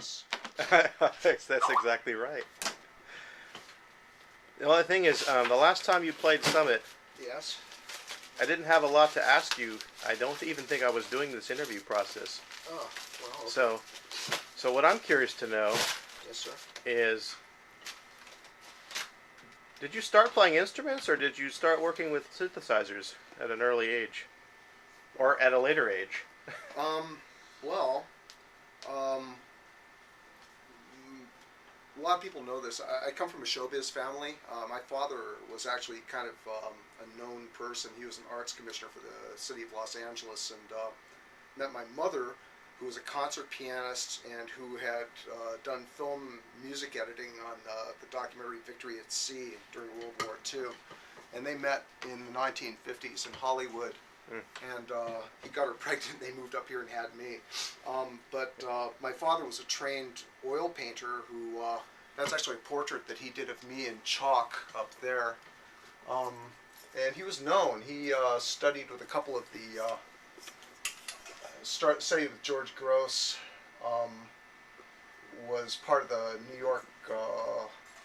Yes. That's exactly right. The only thing is, the last time you played Summit, Yes. I didn't have a lot to ask you. I don't even think I was doing this interview process. Oh, well, okay. So what I'm curious to know Yes, sir. is, did you start playing instruments, or did you start working with synthesizers at an early age? Or at a later age? Well, a lot of people know this. I come from a showbiz family. My father was actually kind of a known person. He was an arts commissioner for the city of Los Angeles, and met my mother, who was a concert pianist and who had done film music editing on the documentary Victory at Sea during World War II. And they met in the 1950s in Hollywood. And he got her pregnant. They moved up here and had me. But my father was a trained oil painter who, that's actually a portrait that he did of me in chalk up there. And he was known. He studied with a couple of the, studied with George Gross, was part of the New York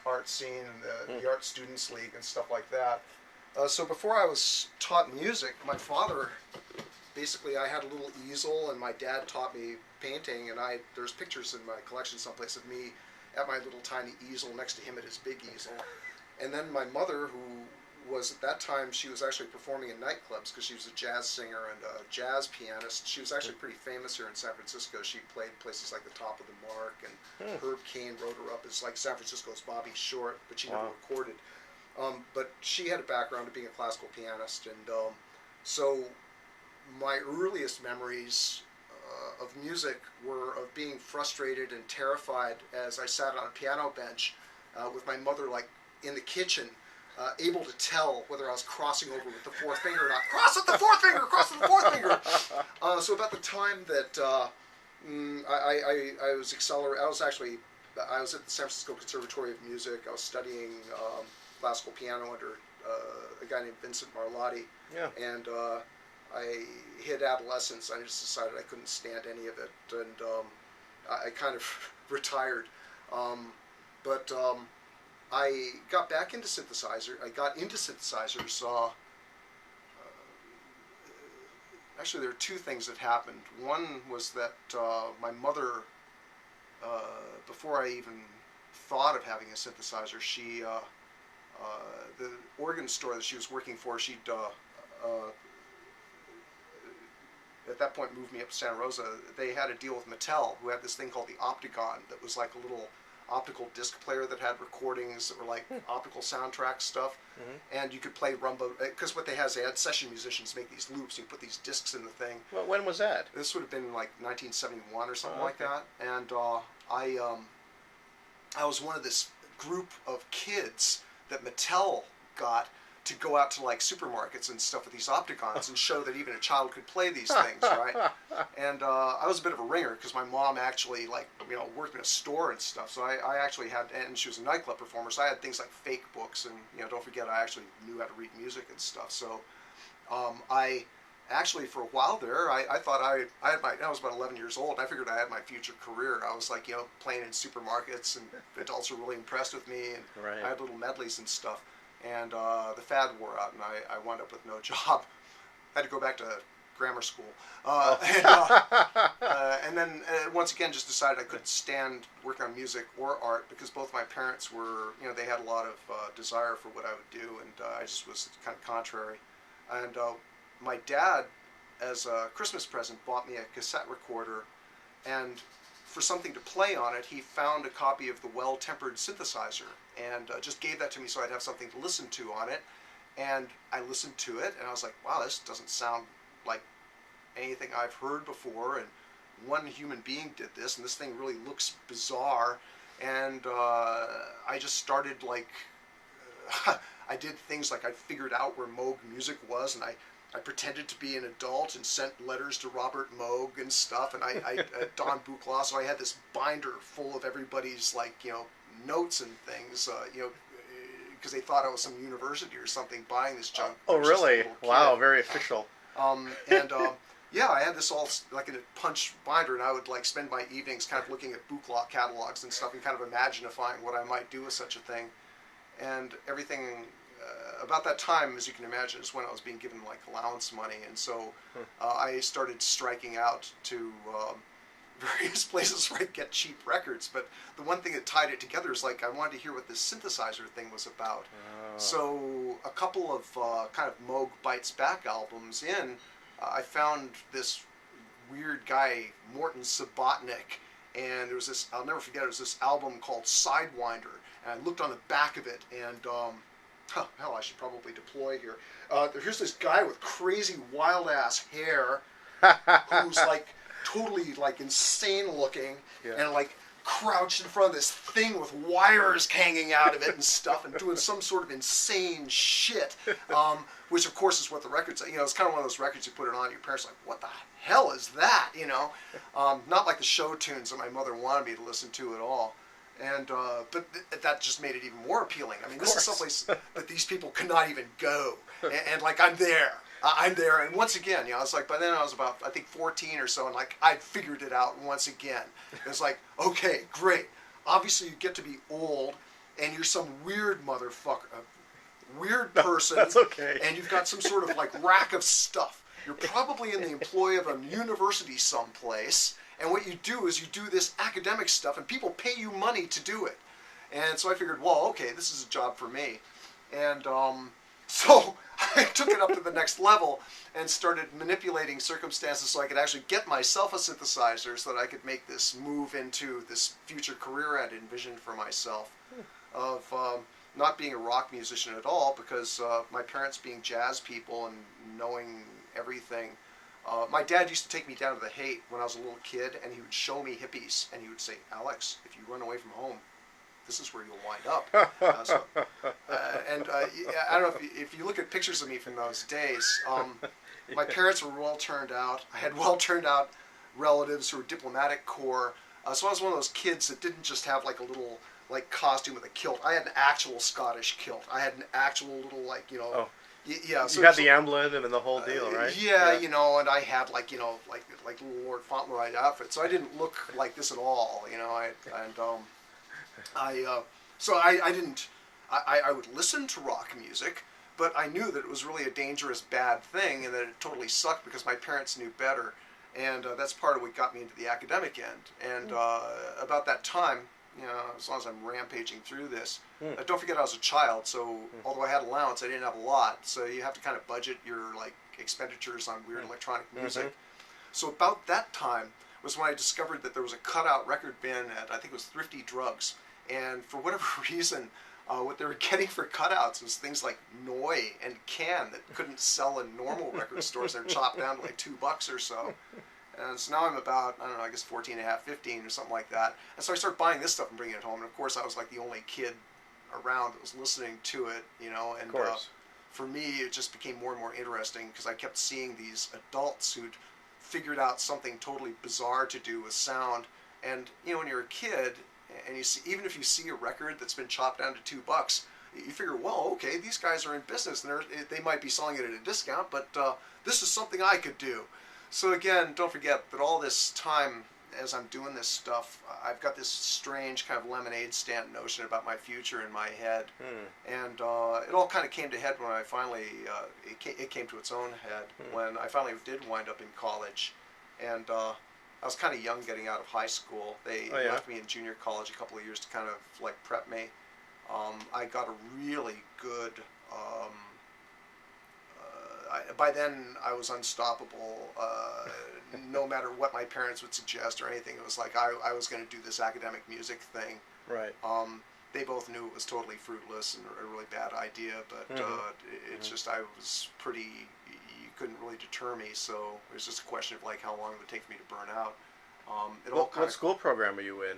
art scene and the Art Students League and stuff like that. So before I was taught music, my father, basically I had a little easel and my dad taught me painting, and there's pictures in my collection someplace of me at my little tiny easel next to him at his big easel. And then my mother, who was at that time, she was actually performing in nightclubs because she was a jazz singer and a jazz pianist. She was actually pretty famous here in San Francisco. She played places like the Top of the Mark, and Herb Caen wrote her up as like San Francisco's Bobby Short, but she never recorded. But she had a background of being a classical pianist, and so my earliest memories of music were of being frustrated and terrified as I sat on a piano bench with my mother, like in the kitchen, able to tell whether I was crossing over with the fourth finger or not. Cross with the fourth finger! Cross with the fourth finger! So about the time that I was I was at the San Francisco Conservatory of Music. I was studying classical piano under a guy named Vincent Marlotti. Yeah. And I hit adolescence. I just decided I couldn't stand any of it, and I kind of retired. But I got back into synthesizer. I got into synthesizers. Actually, there are two things that happened. One was that my mother, before I even thought of having a synthesizer, she the organ store that she was working for, she'd at that point moved me up to Santa Rosa. They had a deal with Mattel, who had this thing called the Opticon that was like a little optical disc player that had recordings that were like optical soundtrack stuff. And you could play rumba, because what they had is they had session musicians make these loops. You put these discs in the thing. Well, when was that? This would have been like 1971 or something like that. And I was one of this group of kids that Mattel got to go out to like supermarkets and stuff with these Opticons and show that even a child could play these things, right? And I was a bit of a ringer because my mom actually worked in a store and stuff. So I actually had, and she was a nightclub performer, so I had things like fake books, and don't forget I actually knew how to read music and stuff. So I actually, for a while there, I thought I was about 11 years old. I figured I had my future career. I was like, playing in supermarkets, and adults were really impressed with me, and I had little medleys and stuff. And the fad wore out, and I wound up with no job. I had to go back to grammar school. And then once again just decided I couldn't stand working on music or art, because both my parents were, they had a lot of desire for what I would do, and I just was kind of contrary. And my dad, as a Christmas present, bought me a cassette recorder, and for something to play on it, he found a copy of the Well-Tempered synthesizer, and just gave that to me so I'd have something to listen to on it. And I listened to it, and I was like, wow, this doesn't sound like anything I've heard before, and one human being did this, and this thing really looks bizarre. And I just started I did things like I figured out where Moog music was, and I pretended to be an adult and sent letters to Robert Moog and stuff, and I Don Buchla, so I had this binder full of everybody's notes and things, because they thought I was some university or something buying this junk. Oh, really? Wow, very official. Yeah, I had this all like in a punch binder, and I would like spend my evenings kind of looking at book catalogs and stuff, and kind of imaginifying what I might do with such a thing. And everything about that time, as you can imagine, is when I was being given like allowance money, and so I started striking out to various places where I get cheap records. But the one thing that tied it together is like I wanted to hear what this synthesizer thing was about. So a couple of kind of Moog Bites Back albums in, I found this weird guy, Morton Subotnick, and there was this, I'll never forget, it was this album called Sidewinder, and I looked on the back of it, and hell, I should probably deploy here. Here's this guy with crazy wild-ass hair who's like totally like insane looking, and like crouched in front of this thing with wires hanging out of it and stuff, and doing some sort of insane shit, which of course is what the record's, it's kind of one of those records you put it on, your parents are like, what the hell is that, not like the show tunes that my mother wanted me to listen to at all. And but that just made it even more appealing. I mean, this is someplace that these people could not even go, and like I'm there, and once again, it's like by then I was about, I think, 14 or so, and like I'd figured it out once again. It's like, okay, great. Obviously, you get to be old, and you're some weird motherfucker, weird person. That's okay. And you've got some sort of like rack of stuff. You're probably in the employ of a university someplace. And what you do is you do this academic stuff, and people pay you money to do it. And so I figured, well, okay, this is a job for me. And so I took it up to the next level and started manipulating circumstances so I could actually get myself a synthesizer so that I could make this move into this future career I'd envisioned for myself of not being a rock musician at all, because my parents being jazz people and knowing everything. My dad used to take me down to the Haight when I was a little kid, and he would show me hippies, and he would say, Alex, if you run away from home, this is where you'll wind up. I don't know if you look at pictures of me from those days, my parents were well turned out. I had well turned out relatives who were diplomatic corps. So I was one of those kids that didn't just have like a little like costume with a kilt. I had an actual Scottish kilt. I had an actual little like, yeah, so you had the emblem and the whole deal, right? Yeah, and I had like little Lord Fauntleroy outfit, so I didn't look like this at all, I would listen to rock music, but I knew that it was really a dangerous, bad thing, and that it totally sucked because my parents knew better, and that's part of what got me into the academic end. And about that time, as long as I'm rampaging through this, don't forget I was a child, so although I had allowance, I didn't have a lot, so you have to kind of budget your like expenditures on weird electronic music. So about that time was when I discovered that there was a cutout record bin at, I think it was Thrifty Drugs, and for whatever reason, what they were getting for cutouts was things like Noi and Can that couldn't sell in normal record stores. They're chopped down to like $2 or so. And so now I'm about, I don't know, I guess 14 and a half, 15 or something like that. And so I started buying this stuff and bringing it home. And of course I was like the only kid around that was listening to it, and for me it just became more and more interesting because I kept seeing these adults who'd figured out something totally bizarre to do with sound. And, when you're a kid, and you see, even if you see a record that's been chopped down to $2, you figure, well, okay, these guys are in business, and they might be selling it at a discount, but this is something I could do. So again, don't forget that all this time, as I'm doing this stuff, I've got this strange kind of lemonade stand notion about my future in my head, and it all kind of came to head when I finally, it came to its own head when I finally did wind up in college, and I was kind of young getting out of high school. They left me in junior college a couple of years to kind of like prep me. I got a really good, by then I was unstoppable. No matter what my parents would suggest or anything, it was like I was going to do this academic music thing. Right. They both knew it was totally fruitless and a really bad idea, but it's just I was pretty, you couldn't really deter me, so it was just a question of like how long it would take for me to burn out. What school program were you in,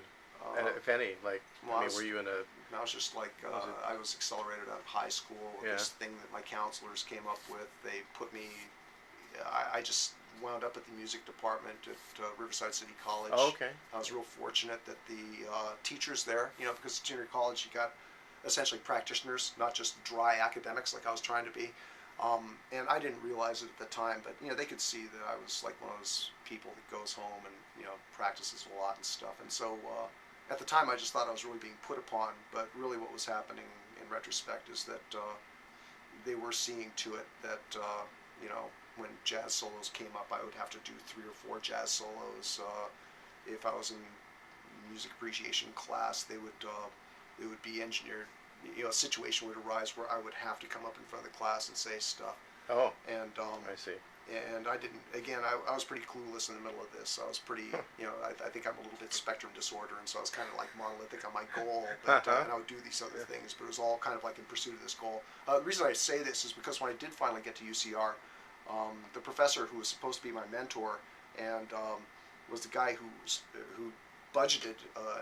if any? Like, were you in a... I was just like, I was accelerated out of high school. This thing that my counselors came up with, they put me, I just wound up at the music department at Riverside City College. Oh, okay. I was real fortunate that the teachers there, because junior college you got essentially practitioners, not just dry academics like I was trying to be. And I didn't realize it at the time, but they could see that I was like one of those people that goes home and practices a lot and stuff. And so at the time, I just thought I was really being put upon. But really, what was happening in retrospect is that they were seeing to it that when jazz solos came up, I would have to do 3 or 4 jazz solos. If I was in music appreciation class, it would be engineered. A situation would arise where I would have to come up in front of the class and say stuff. Oh. And I see. And I didn't. Again, I was pretty clueless in the middle of this. I was pretty. I think I'm a little bit spectrum disorder, and so I was kind of like monolithic on my goal. But and I would do these other things, but it was all kind of like in pursuit of this goal. The reason I say this is because when I did finally get to UCR, the professor who was supposed to be my mentor and was the guy who budgeted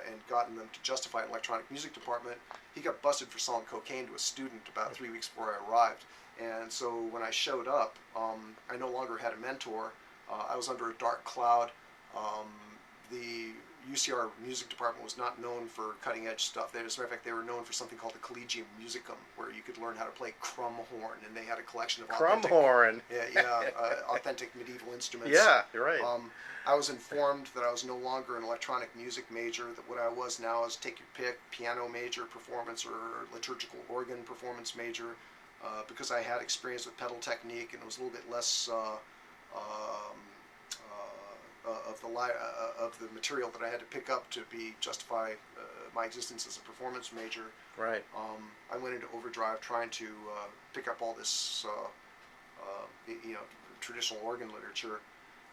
and gotten them to justify an electronic music department. He got busted for selling cocaine to a student about 3 weeks before I arrived. And so when I showed up, I no longer had a mentor. I was under a dark cloud. The UCR music department was not known for cutting edge stuff. As a matter of fact, they were known for something called the Collegium Musicum, where you could learn how to play crumb horn, and they had a collection of authentic medieval instruments. Yeah, you're right. I was informed that I was no longer an electronic music major, that what I was now is take your pick, piano major performance or liturgical organ performance major, because I had experience with pedal technique and it was a little bit less of the material that I had to pick up to justify my existence as a performance major. Right. I went into overdrive trying to pick up all this traditional organ literature.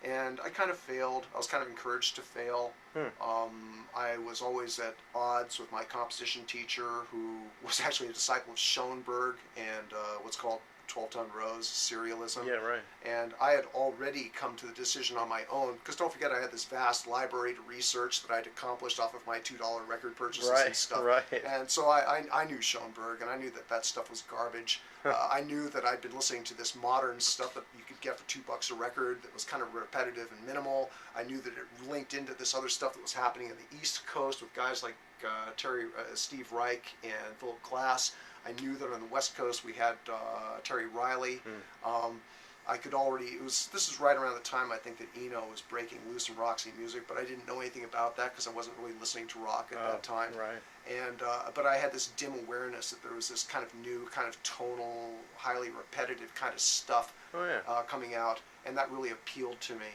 And I kind of failed. I was kind of encouraged to fail. I was always at odds with my composition teacher, who was actually a disciple of Schoenberg and what's called 12-tone rows, serialism. Yeah, right. And I had already come to the decision on my own, because don't forget I had this vast library to research that I'd accomplished off of my $2 record purchases and stuff. Right. And so I knew Schoenberg, and I knew that stuff was garbage. I knew that I'd been listening to this modern stuff that you could get for $2 a record that was kind of repetitive and minimal. I knew that it linked into this other stuff that was happening on the East Coast with guys like Steve Reich and Philip Glass. I knew that on the West Coast we had Terry Riley. I could already, this is right around the time I think that Eno was breaking loose in Roxy Music, but I didn't know anything about that because I wasn't really listening to rock at that time. Right. And but I had this dim awareness that there was this kind of new, kind of tonal, highly repetitive kind of stuff coming out, and that really appealed to me.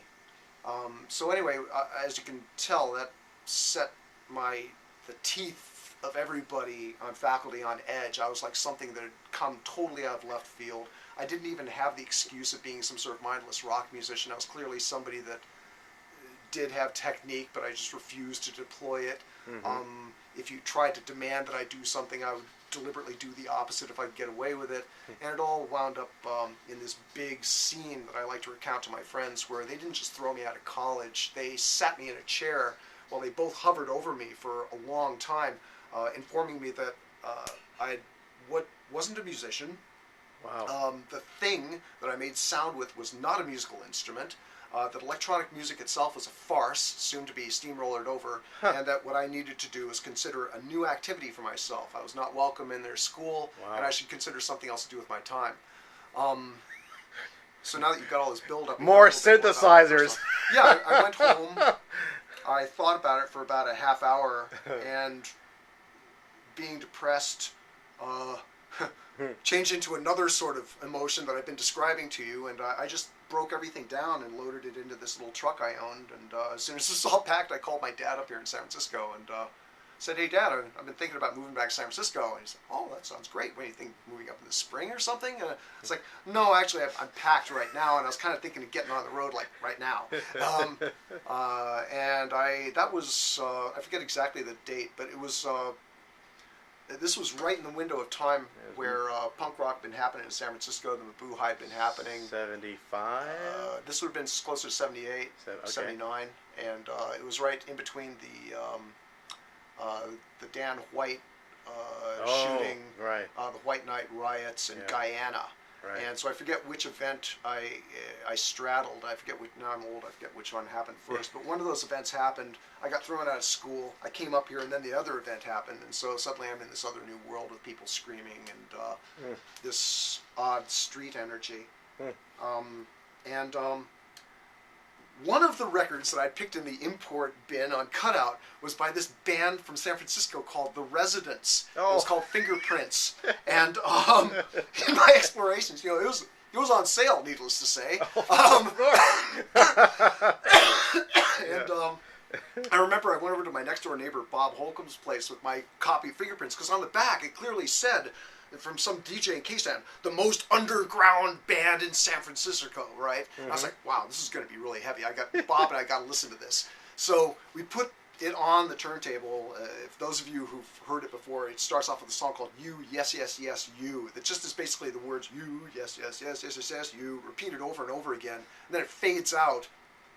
So anyway, as you can tell, that set the teeth of everybody on faculty on edge. I was like something that had come totally out of left field. I didn't even have the excuse of being some sort of mindless rock musician. I was clearly somebody that did have technique, but I just refused to deploy it. If you tried to demand that I do something, I would deliberately do the opposite if I could get away with it. And it all wound up in this big scene that I like to recount to my friends, where they didn't just throw me out of college. They sat me in a chair while they both hovered over me for a long time, informing me that I wasn't a musician. Wow. The thing that I made sound with was not a musical instrument. That electronic music itself was a farce, soon to be steamrollered over, and that what I needed to do was consider a new activity for myself. I was not welcome in their school, and I should consider something else to do with my time. So now that you've got all this build-up... More synthesizers! Yeah, I went home, I thought about it for about a half hour, and being depressed changed into another sort of emotion that I've been describing to you, and I just broke everything down and loaded it into this little truck I owned, and as soon as this was all packed, I called my dad up here in San Francisco and said, "Hey Dad, I've been thinking about moving back to San Francisco." And he said, "Oh, that sounds great. What do you think, moving up in the spring or something?" And it's like, "No, actually, I'm packed right now," and I was kind of thinking of getting on the road like right now. And that was, I forget exactly the date, but it was, this was right in the window of time where punk rock had been happening in San Francisco, the Maboo had been happening. 75? This would have been closer to 78, 79, and it was right in between the Dan White shooting, the White Night riots in Guyana. Right. And so I forget which event I straddled. I forget which, now I'm old, I forget which one happened first. But one of those events happened. I got thrown out of school. I came up here, and then the other event happened. And so suddenly I'm in this other new world with people screaming and this odd street energy. And one of the records that I picked in the import bin on cutout was by this band from San Francisco called The Residents. It was called Fingerprints. And in my explorations, you know, it was on sale, needless to say. And I remember I went over to my next door neighbor Bob Holcomb's place with my copy of Fingerprints, because on the back it clearly said, from some DJ in K-Stan, the most underground band in San Francisco, right? And I was like, wow, this is going to be really heavy. I got Bob and I got to listen to this. So we put it on the turntable. If those of you who've heard it before, it starts off with a song called You, Yes, Yes, Yes, You. That just is basically the words You, Yes, Yes, Yes, Yes, Yes, Yes, You, repeated over and over again. And then it fades out.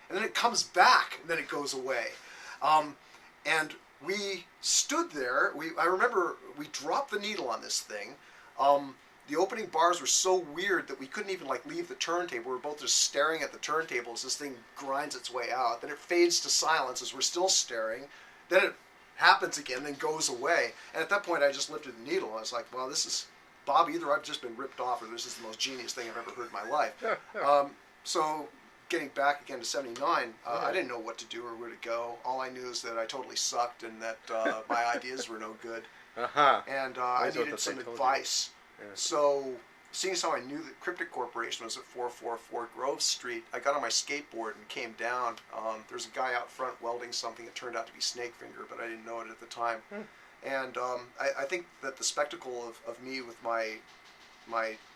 And then it comes back, and then it goes away. And we stood there. I remember we dropped the needle on this thing. The opening bars were so weird that we couldn't even leave the turntable. We were both just staring at the turntable as this thing grinds its way out. Then it fades to silence as we're still staring. Then it happens again, then goes away. And at that point, I just lifted the needle. I was like, well, this is, Bob, either I've just been ripped off or this is the most genius thing I've ever heard in my life. So getting back again to 79, I didn't know what to do or where to go. All I knew is that I totally sucked and that my ideas were no good. And I needed some advice. So, seeing as how I knew that Cryptic Corporation was at 444 Grove Street, I got on my skateboard and came down. There's a guy out front welding something that turned out to be snake finger, but I didn't know it at the time. And I think that the spectacle of me with my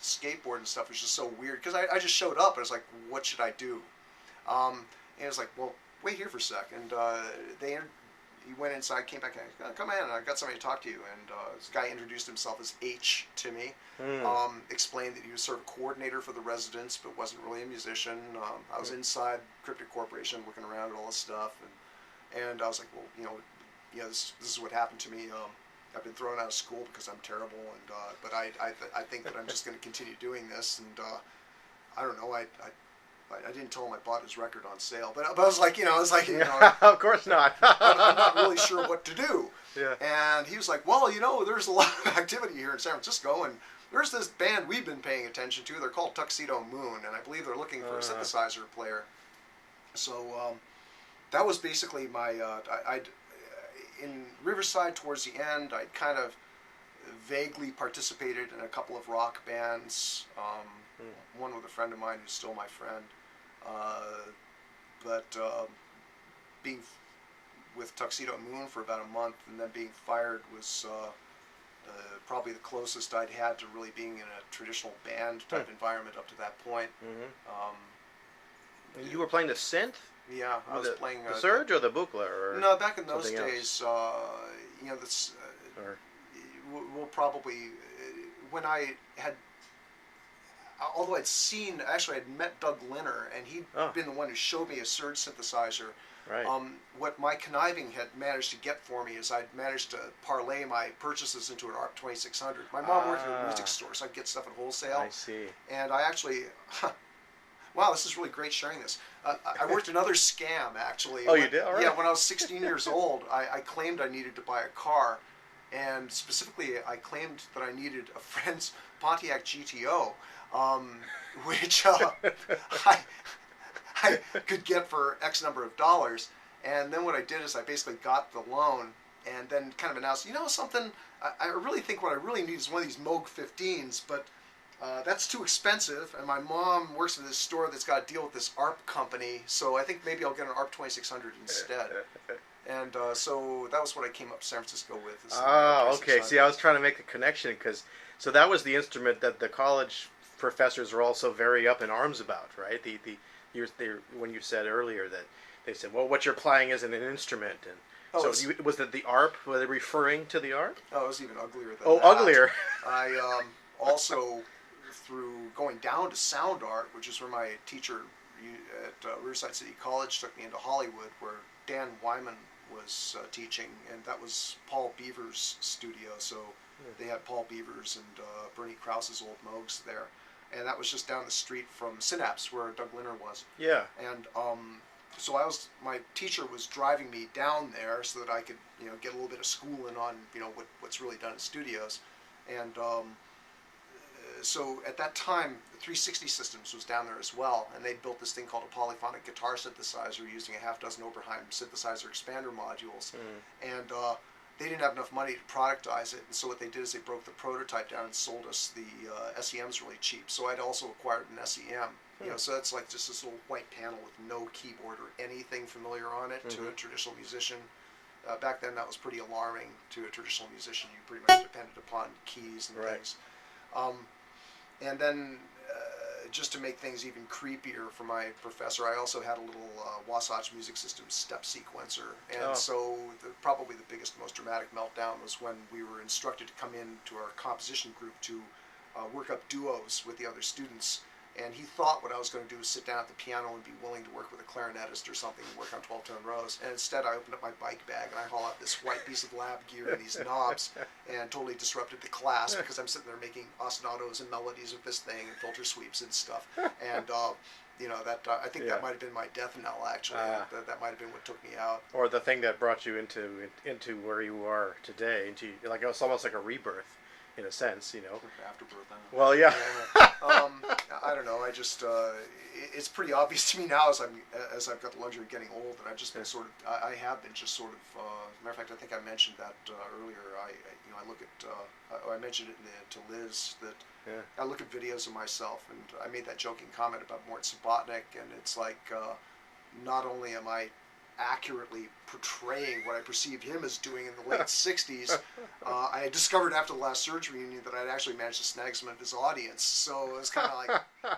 skateboard and stuff was just so weird, because I just showed up and I was like, what should I do? And it was like, well, wait here for a sec. And he went inside, came back, and come in, I got somebody to talk to you. And this guy introduced himself as H to me, explained that he was sort of coordinator for the residents, but wasn't really a musician. I was inside Cryptic Corporation looking around at all this stuff, and I was like, well, you know, this is what happened to me. I've been thrown out of school because I'm terrible, and but I think that I'm just going to continue doing this, and I don't know, I didn't tell him I bought his record on sale, but I was like, of course not. I'm not really sure what to do. Yeah. And he was like, well, there's a lot of activity here in San Francisco, and there's this band we've been paying attention to. They're called Tuxedo Moon, and I believe they're looking for a synthesizer player. So that was basically my, in Riverside towards the end, I kind of vaguely participated in a couple of rock bands, one with a friend of mine who's still my friend, but being with Tuxedo Moon for about a month and then being fired was probably the closest I'd had to really being in a traditional band type environment up to that point. You were playing the synth? Yeah, I was playing the Surge or the Buchla, or no, back in those days, this we'll probably, when I had, although I'd met Doug Lynner, and he'd been the one who showed me a Surge synthesizer. Right. What my conniving had managed to get for me is I'd managed to parlay my purchases into an ARP 2600. My mom worked at a music store, so I'd get stuff at wholesale. I see. And I actually, wow, this is really great sharing this. I worked another scam, actually. Oh, you did? All right. Yeah, when I was 16 years old, I claimed I needed to buy a car. And specifically, I claimed that I needed a friend's Pontiac GTO, which I could get for X number of dollars. And then what I did is I basically got the loan and then kind of announced, something, I really think what I really need is one of these Moog 15s, but that's too expensive, and my mom works at this store that's got to deal with this ARP company, so I think maybe I'll get an ARP 2600 instead. And so that was what I came up to San Francisco with. Okay. See, I was trying to make the connection, so that was the instrument that the college professors were also very up in arms about, right? When you said earlier that they said, well, what you're playing isn't an instrument, and was it the ARP? Were they referring to the ARP? Oh, it was even uglier than that. Oh, uglier. I also, through going down to sound art, which is where my teacher at Riverside City College took me into Hollywood, where Dan Wyman was teaching, and that was Paul Beaver's studio, so they had Paul Beaver's and Bernie Krause's old Moogs there. and that was just down the street from Synapse, where Doug Lynner was. Yeah. And so my teacher was driving me down there so that I could, get a little bit of schooling on, what's really done in studios. And so at that time, the 360 Systems was down there as well, and they built this thing called a polyphonic guitar synthesizer using a half dozen Oberheim synthesizer expander modules. And they didn't have enough money to productize it, and so what they did is they broke the prototype down and sold us the SEMs really cheap. So I'd also acquired an SEM. So that's like just this little white panel with no keyboard or anything familiar on it to a traditional musician. Back then, that was pretty alarming to a traditional musician. You pretty much depended upon keys and things. And then, just to make things even creepier for my professor, I also had a little Wasatch Music System step sequencer. And so probably the biggest, most dramatic meltdown was when we were instructed to come into our composition group to work up duos with the other students. And he thought what I was going to do was sit down at the piano and be willing to work with a clarinetist or something and work on 12-tone rows. And instead, I opened up my bike bag and I haul out this white piece of lab gear and these knobs and totally disrupted the class because I'm sitting there making ostinatos and melodies with this thing and filter sweeps and stuff. And I think that might have been my death knell. Actually, that might have been what took me out. Or the thing that brought you into where you are today. It's almost like a rebirth. In a sense, Afterbirth. Well, yeah. I don't know. I just it's pretty obvious to me now as I've got the luxury of getting old that I've just been I have been just sort of. As a matter of fact, I think I mentioned that earlier. I look at I mentioned it to Liz that I look at videos of myself, and I made that joking comment about Mort Subotnick, and it's like not only am I accurately portraying what I perceived him as doing in the late 60s, I had discovered after the last surgery reunion that I'd actually managed to snag some of his audience. So it was kind of like,